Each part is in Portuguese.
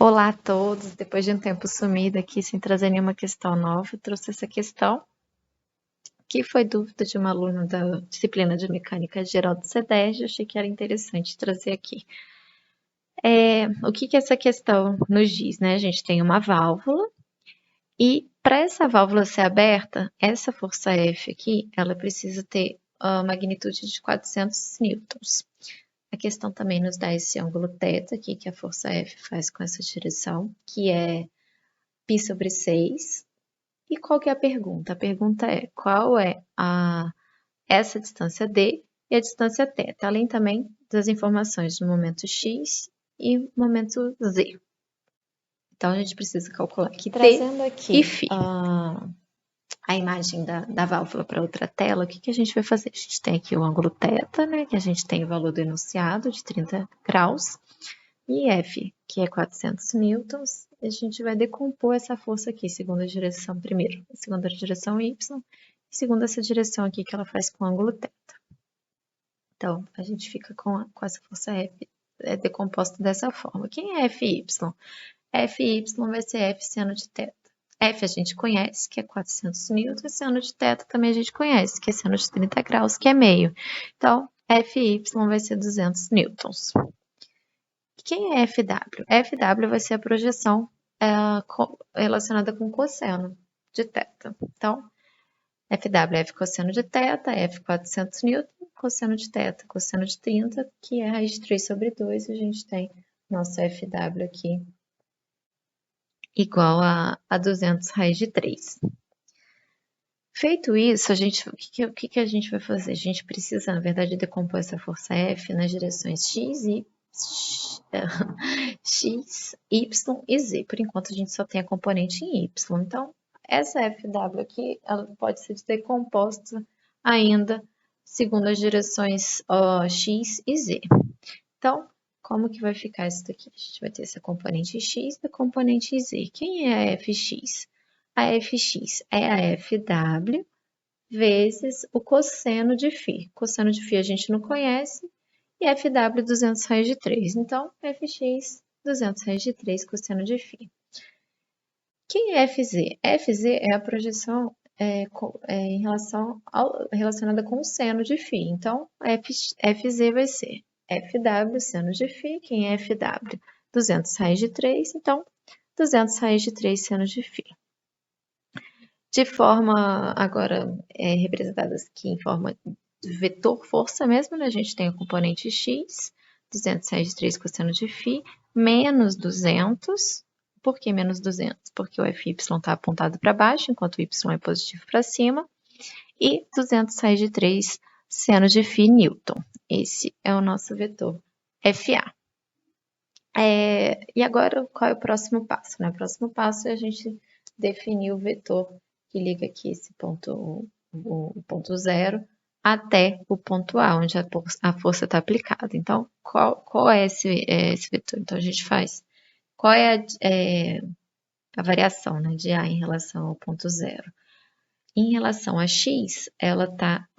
Olá a todos, depois de um tempo sumida aqui sem trazer nenhuma questão nova, eu trouxe essa questão que foi dúvida de uma aluna da disciplina de Mecânica Geral do CEDERJ, achei que era interessante trazer aqui. O que essa questão nos diz, né? A gente tem uma válvula e para essa válvula ser aberta, essa força F aqui, ela precisa ter a magnitude de 400 newtons. A questão também nos dá esse ângulo θ aqui, que a força F faz com essa direção, que é π/6. E qual que é a pergunta? A pergunta é, qual é essa distância D e a distância θ, além também das informações do momento X e momento Z. Então, a gente precisa calcular aqui Trazendo T aqui e Φ. A imagem da válvula para outra tela, o que a gente vai fazer? A gente tem aqui o ângulo θ, né, que a gente tem o valor do enunciado de 30 graus, e F, que é 400 newtons, a gente vai decompor essa força aqui, segundo a direção primeiro, segundo a direção Y, e segundo essa direção aqui que ela faz com o ângulo θ. Então, a gente fica com essa força F decomposta dessa forma. Quem é Fy? Fy vai ser F seno de θ. F a gente conhece, que é 400 newtons, e seno de θ também a gente conhece, que é seno de 30 graus, que é meio. Então, Fy vai ser 200 newtons. Quem é Fw? Fw vai ser a projeção relacionada com cosseno de θ. Então, Fw é F cosseno de θ, F 400 newton, cosseno de θ, cosseno de 30, que é raiz de 3 sobre 2, e a gente tem nosso Fw aqui igual a 200 raiz de 3. Feito isso, o que a gente vai fazer? A gente precisa, na verdade, decompor essa força F nas direções X, Y e Z. Por enquanto, a gente só tem a componente em Y. Então, essa Fw aqui, ela pode ser decomposta ainda segundo as direções X e Z. Então, como que vai ficar isso daqui? A gente vai ter essa componente X e a componente Z. Quem é a Fx? A Fx é a Fw vezes o cosseno de φ. Cosseno de φ a gente não conhece, e Fw 200 raiz de 3. Então, Fx 200 raiz de 3 cosseno de φ. Quem é Fz? Fz é a projeção relacionada com o seno de φ. Então, Fz vai ser Fw seno de φ. Quem é Fw? 200 raiz de 3. Então, 200 raiz de 3 seno de φ. De forma, agora, representadas aqui em forma de vetor força mesmo, né? A gente tem o componente x, 200 raiz de 3 cosseno de φ, menos 200. Por que menos 200? Porque o Fy está apontado para baixo, enquanto o y é positivo para cima. E 200 raiz de 3 seno de φ newton. Esse é o nosso vetor Fa. E agora, qual é o próximo passo? O próximo passo é a gente definir o vetor que liga aqui esse ponto, o ponto zero, até o ponto A, onde a força está aplicada. Então, qual é esse vetor? Então, a gente faz qual é a variação, né, de A em relação ao ponto zero. Em relação a x,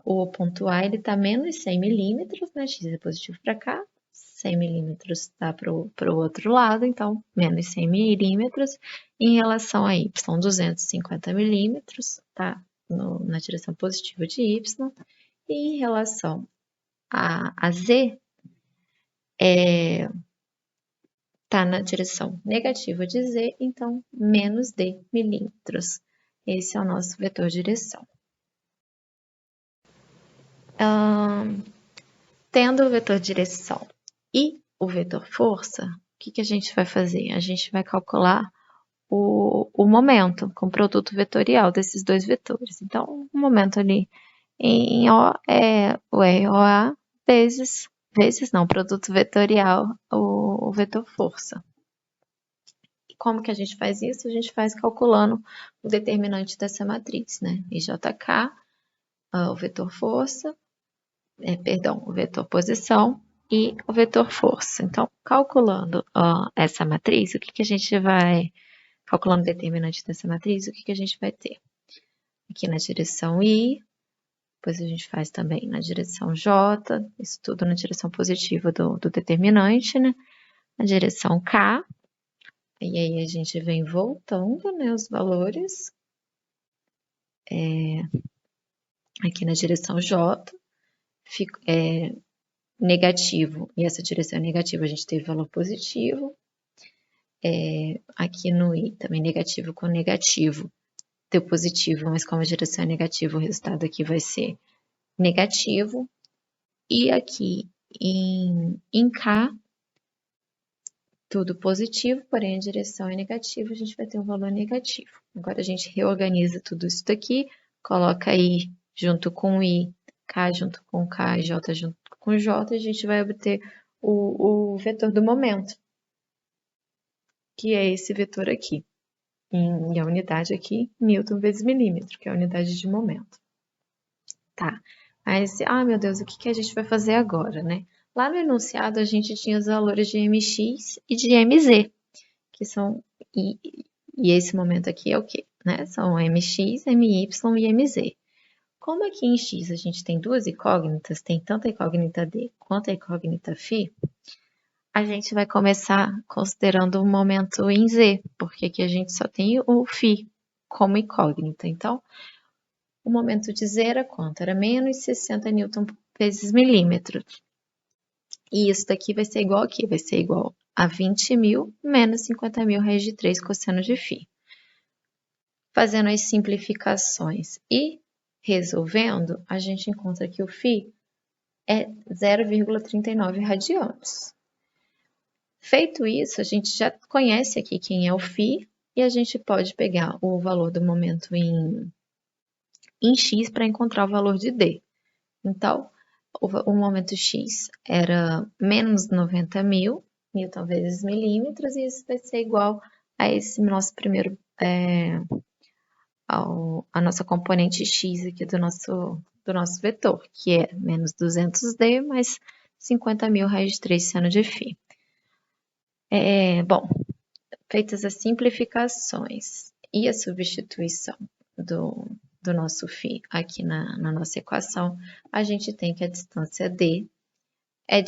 o ponto A está menos 100 milímetros, né, x é positivo para cá, 100 milímetros está para o outro lado, então menos 100 milímetros. Em relação a y, 250 milímetros, está na direção positiva de y. E em relação a z, está na direção negativa de z, então menos d milímetros. Esse é o nosso vetor direção. Tendo o vetor direção e o vetor força, o que a gente vai fazer? A gente vai calcular o momento com o produto vetorial desses dois vetores. Então, o momento ali em O é o ROA vezes produto vetorial, o vetor força. E como que a gente faz isso? A gente faz calculando o determinante dessa matriz, né? IJK, o vetor força, o vetor posição e o vetor força. Então, calculando essa matriz, o que a gente vai... Calculando o determinante dessa matriz, o que a gente vai ter? Aqui na direção I, depois a gente faz também na direção J, isso tudo na direção positiva do determinante, né? Na direção K, E aí a gente vem voltando, né, os valores aqui na direção J, negativo, e essa direção é negativa, a gente teve valor positivo. Aqui no I, também negativo com negativo, deu positivo, mas como a direção é negativa, o resultado aqui vai ser negativo. E aqui em K, tudo positivo, porém a direção é negativa, a gente vai ter um valor negativo. Agora a gente reorganiza tudo isso daqui, coloca I junto com I, K junto com K, J junto com J, e a gente vai obter o vetor do momento, que é esse vetor aqui. E a unidade aqui, Newton vezes milímetro, que é a unidade de momento. Tá, mas, meu Deus, o que a gente vai fazer agora, né? Lá no enunciado, a gente tinha os valores de mx e de mz, que são, e esse momento aqui é o quê? Né? São mx, my e mz. Como aqui em x a gente tem duas incógnitas, tem tanto a incógnita d quanto a incógnita φ, a gente vai começar considerando o momento em z, porque aqui a gente só tem o φ como incógnita. Então, o momento de z era quanto? Era menos 60 newton vezes milímetro. E isso daqui vai ser igual aqui, vai ser igual a 20.000 menos 50.000 raiz de 3 cosseno de φ. Fazendo as simplificações e resolvendo, a gente encontra que o φ é 0,39 radianos. Feito isso, a gente já conhece aqui quem é o φ e a gente pode pegar o valor do momento em x para encontrar o valor de d. Então, o momento x era menos 90.000 newton vezes milímetros, e isso vai ser igual a esse nosso primeiro, a nossa componente x aqui do nosso vetor, que é menos 200d mais 50.000 raiz de 3 seno de φ. Bom, feitas as simplificações e a substituição do nosso φ aqui na nossa equação, a gente tem que a distância d é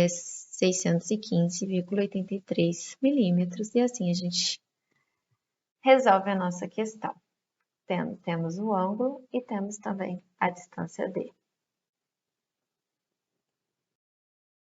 615,83 milímetros, e assim a gente resolve a nossa questão. Temos o ângulo e temos também a distância d.